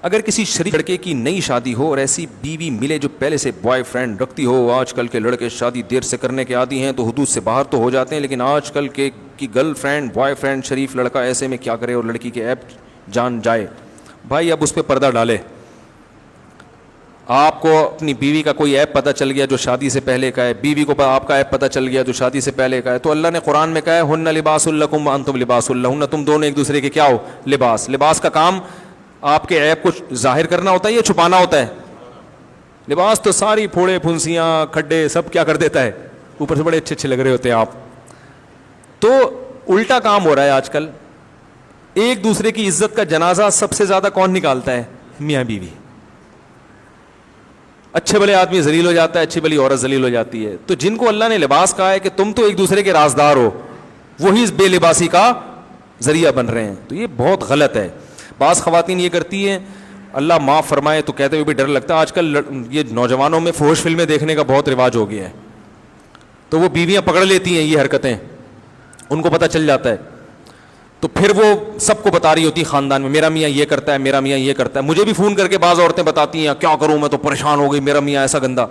اگر کسی شریف لڑکے کی نئی شادی ہو اور ایسی بیوی ملے جو پہلے سے بوائے فرینڈ رکھتی ہو. آج کل کے لڑکے شادی دیر سے کرنے کے عادی ہیں تو حدود سے باہر تو ہو جاتے ہیں, لیکن آج کل کے کی گرل فرینڈ بوائے فرینڈ شریف لڑکا ایسے میں کیا کرے اور لڑکی کے ایپ جان جائے؟ بھائی اب اس پہ پردہ ڈالے. آپ کو اپنی بیوی کا کوئی ایپ پتہ چل گیا جو شادی سے پہلے کا ہے, بیوی کو آپ کا ایپ پتہ چل گیا جو شادی سے پہلے کا ہے, تو اللہ نے قرآن میں کہا ہے ہن لباس لکم وانتم لباس لہن, تم دونوں ایک دوسرے کے کیا ہو؟ لباس. لباس کا کام آپ کے ایپ کو ظاہر کرنا ہوتا ہے یا چھپانا ہوتا ہے؟ لباس تو ساری پھوڑے پھنسیاں کھڈے سب کیا کر دیتا ہے, اوپر سے بڑے اچھے اچھے لگ رہے ہوتے ہیں آپ. تو الٹا کام ہو رہا ہے آج کل. ایک دوسرے کی عزت کا جنازہ سب سے زیادہ کون نکالتا ہے؟ میاں بیوی. اچھے بھلے آدمی ذلیل ہو جاتا ہے, اچھی بھلی عورت ذلیل ہو جاتی ہے. تو جن کو اللہ نے لباس کہا ہے کہ تم تو ایک دوسرے کے رازدار ہو, وہی اس بے لباسی کا ذریعہ بن رہے ہیں. تو یہ بہت غلط ہے. بعض خواتین یہ کرتی ہیں, اللہ معاف فرمائے تو کہتے ہوئے بھی ڈر لگتا ہے, آج کل یہ نوجوانوں میں فحش فلمیں دیکھنے کا بہت رواج ہو گیا ہے. تو وہ بیویاں پکڑ لیتی ہیں یہ حرکتیں, ان کو پتہ چل جاتا ہے, تو پھر وہ سب کو بتا رہی ہوتی خاندان میں, میرا میاں یہ کرتا ہے, میرا میاں یہ کرتا ہے. مجھے بھی فون کر کے بعض عورتیں بتاتی ہیں کیا کروں میں تو پریشان ہو گئی, میرا میاں ایسا گندا.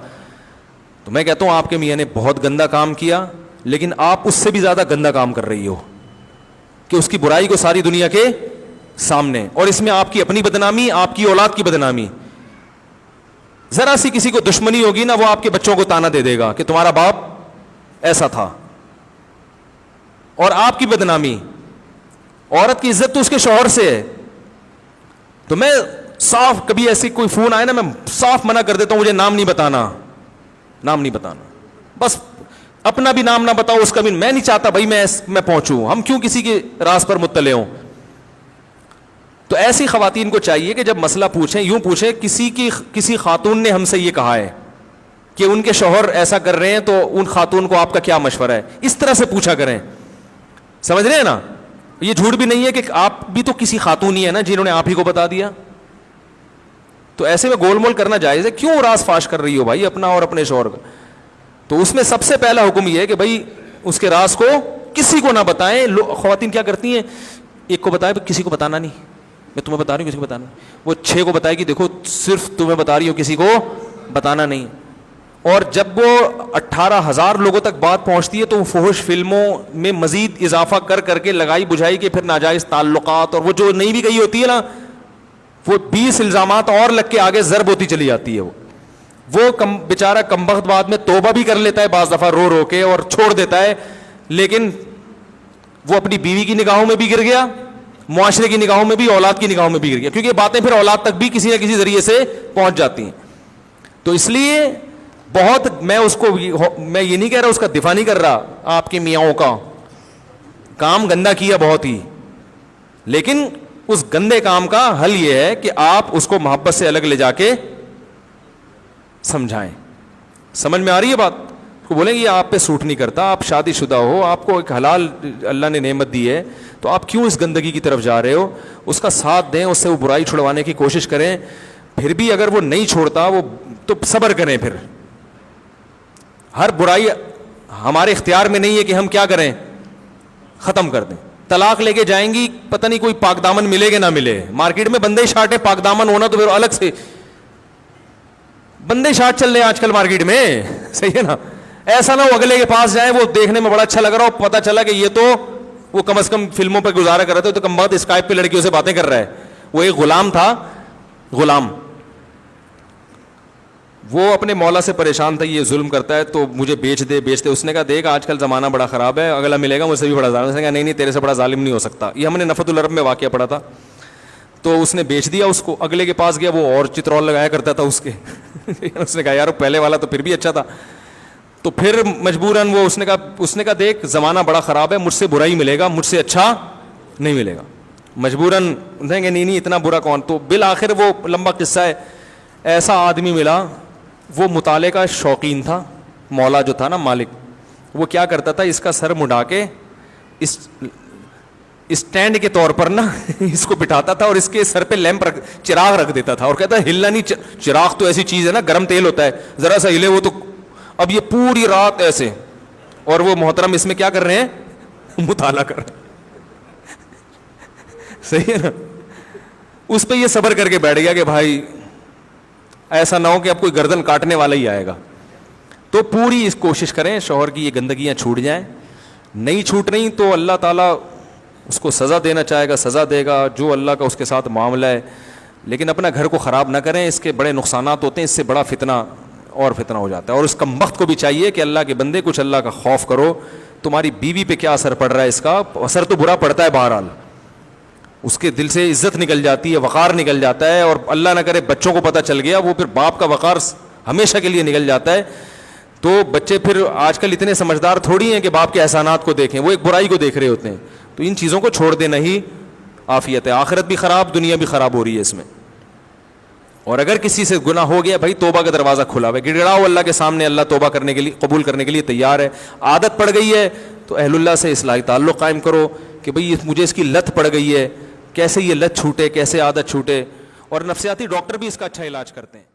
تو میں کہتا ہوں آپ کے میاں نے بہت گندا کام کیا, لیکن آپ اس سے بھی زیادہ گندا کام کر رہی ہو کہ اس کی برائی کو ساری دنیا کے سامنے, اور اس میں آپ کی اپنی بدنامی, آپ کی اولاد کی بدنامی. ذرا سی کسی کو دشمنی ہوگی نا, وہ آپ کے بچوں کو تانا دے دے گا کہ تمہارا باپ ایسا تھا, اور آپ کی بدنامی. عورت کی عزت تو اس کے شوہر سے ہے. تو میں صاف, کبھی ایسی کوئی فون آئے نا میں صاف منع کر دیتا ہوں, مجھے نام نہیں بتانا, نام نہیں بتانا, بس اپنا بھی نام نہ بتاؤ, اس کا بھی. میں نہیں چاہتا بھائی میں پہنچوں, ہم کیوں کسی کے راز پر مطلع ہوں. تو ایسی خواتین کو چاہیے کہ جب مسئلہ پوچھیں یوں پوچھیں, کسی خاتون نے ہم سے یہ کہا ہے کہ ان کے شوہر ایسا کر رہے ہیں, تو ان خاتون کو آپ کا کیا مشورہ ہے, اس طرح سے پوچھا کریں. سمجھ رہے ہیں نا؟ یہ جھوٹ بھی نہیں ہے کہ آپ بھی تو کسی خاتون ہی ہے نا جنہوں نے آپ ہی کو بتا دیا. تو ایسے میں گول مول کرنا جائز ہے. کیوں راز فاش کر رہی ہو بھائی اپنا اور اپنے شوہر کا؟ تو اس میں سب سے پہلا حکم یہ ہے کہ بھائی اس کے راز کو کسی کو نہ بتائیں. خواتین کیا کرتی ہیں, ایک کو بتائے کسی کو بتانا نہیں, میں تمہیں بتا رہی ہوں کسی کو بتانا نہیں. وہ 6 کو بتائے کہ دیکھو صرف تمہیں بتا رہی ہوں کسی کو بتانا نہیں. اور جب وہ 18,000 لوگوں تک بات پہنچتی ہے تو وہ فحش فلموں میں مزید اضافہ کر کر کے لگائی بجھائی کے پھر ناجائز تعلقات, اور وہ جو نہیں بھی گئی ہوتی ہے نا, وہ 20 الزامات اور لگ کے آگے ضرب ہوتی چلی جاتی ہے. وہ بیچارہ کمبخت بعد میں توبہ بھی کر لیتا ہے بعض دفعہ رو رو کے اور چھوڑ دیتا ہے, لیکن وہ اپنی بیوی کی نگاہوں میں بھی گر گیا, معاشرے کی نگاہوں میں بھی, اولاد کی نگاہوں میں بھی گر گیا, کیونکہ یہ باتیں پھر اولاد تک بھی کسی نہ کسی ذریعے سے پہنچ جاتی ہیں. تو اس لیے بہت, میں یہ نہیں کہہ رہا, اس کا دفاع نہیں کر رہا, آپ کے میاں کا کام گندا کیا بہت ہی, لیکن اس گندے کام کا حل یہ ہے کہ آپ اس کو محبت سے الگ لے جا کے سمجھائیں. سمجھ میں آ رہی ہے بات؟ کو بولیں گے یہ آپ پہ سوٹ نہیں کرتا, آپ شادی شدہ ہو, آپ کو ایک حلال اللہ نے نعمت دی ہے, تو آپ کیوں اس گندگی کی طرف جا رہے ہو؟ اس کا ساتھ دیں, اس سے وہ برائی چھڑوانے کی کوشش کریں. پھر بھی اگر وہ نہیں چھوڑتا وہ تو صبر کریں. پھر ہر برائی ہمارے اختیار میں نہیں ہے کہ ہم کیا کریں, ختم کر دیں. طلاق لے کے جائیں گی, پتہ نہیں کوئی پاک دامن ملے گا نہ ملے. مارکیٹ میں بندے شارٹ ہے, پاک دامن ہونا تو پھر الگ سے. بندے شارٹ چل رہے ہیں آج کل مارکیٹ میں, صحیح ہے نا؟ ایسا نہ ہو اگلے کے پاس جائیں, وہ دیکھنے میں بڑا اچھا لگ رہا ہو, پتہ چلا کہ یہ تو وہ کم از کم فلموں پہ گزارا کر رہا تھا, تو کم بات اسکائپ پہ لڑکیوں سے باتیں کر رہا ہے. وہ ایک غلام تھا, غلام, وہ اپنے مولا سے پریشان تھا, یہ ظلم کرتا ہے تو مجھے بیچ دے. اس نے کہا دیکھ آج کل زمانہ بڑا خراب ہے, اگلا ملے گا مجھ سے بھی بڑا ظالم. اس نے کہا نہیں تیرے سے بڑا ظالم نہیں ہو سکتا. یہ ہم نے نفت العرب میں واقعہ پڑھا تھا. تو اس نے بیچ دیا اس کو. اگلے کے پاس گیا, وہ اور چترول لگایا کرتا تھا اس کے. اس نے کہا یار پہلے والا تو پھر بھی اچھا تھا. تو پھر مجبوراً وہ اس نے کہا دیکھ زمانہ بڑا خراب ہے, مجھ سے برا ہی ملے گا, مجھ سے اچھا نہیں ملے گا. مجبوراً کہیں گے نہیں اتنا برا کون. تو بالآخر وہ لمبا قصہ ہے, ایسا آدمی ملا, وہ مطالعے کا شوقین تھا. مولا جو تھا نا مالک, وہ کیا کرتا تھا, اس کا سر مڈا کے اس اسٹینڈ کے طور پر نا اس کو بٹھاتا تھا, اور اس کے سر پہ لیمپ چراغ رکھ دیتا تھا, اور کہتا ہے ہلنا نہیں. چراغ تو ایسی چیز ہے نا, گرم تیل ہوتا ہے, ذرا سا ہلے وہ تو. اب یہ پوری رات ایسے, اور وہ محترم اس میں کیا کر رہے ہیں, مطالعہ کر رہے ہیں. صحیح ہے نا؟ اس پہ یہ صبر کر کے بیٹھ گیا کہ بھائی ایسا نہ ہو کہ اب کوئی گردن کاٹنے والا ہی آئے گا. تو پوری اس کوشش کریں شوہر کی یہ گندگیاں چھوٹ جائیں. نہیں چھوٹ رہی تو اللہ تعالیٰ اس کو سزا دینا چاہے گا, سزا دے گا, جو اللہ کا اس کے ساتھ معاملہ ہے. لیکن اپنا گھر کو خراب نہ کریں, اس کے بڑے نقصانات ہوتے ہیں, اس سے بڑا فتنہ اور فتنہ ہو جاتا ہے. اور اس کمبخت کو بھی چاہیے کہ اللہ کے بندے کچھ اللہ کا خوف کرو. تمہاری بیوی پہ کیا اثر پڑ رہا ہے, اس کا اثر تو برا پڑتا ہے بہرحال, اس کے دل سے عزت نکل جاتی ہے, وقار نکل جاتا ہے, اور اللہ نہ کرے بچوں کو پتہ چل گیا, وہ پھر باپ کا وقار ہمیشہ کے لیے نکل جاتا ہے. تو بچے پھر آج کل اتنے سمجھدار تھوڑی ہیں کہ باپ کے احسانات کو دیکھیں, وہ ایک برائی کو دیکھ رہے ہوتے ہیں. تو ان چیزوں کو چھوڑ دینا ہی عافیت ہے. آخرت بھی خراب, دنیا بھی خراب ہو رہی ہے اس میں. اور اگر کسی سے گناہ ہو گیا, بھائی توبہ کا دروازہ کھلا ہوا ہے, گڑگڑاؤ اللہ کے سامنے, اللہ توبہ کرنے کے لیے, قبول کرنے کے لیے تیار ہے. عادت پڑ گئی ہے تو اہل اللہ سے اصلاحی تعلق قائم کرو کہ بھئی مجھے اس کی لت پڑ گئی ہے, کیسے یہ لت چھوٹے, کیسے عادت چھوٹے. اور نفسیاتی ڈاکٹر بھی اس کا اچھا علاج کرتے ہیں.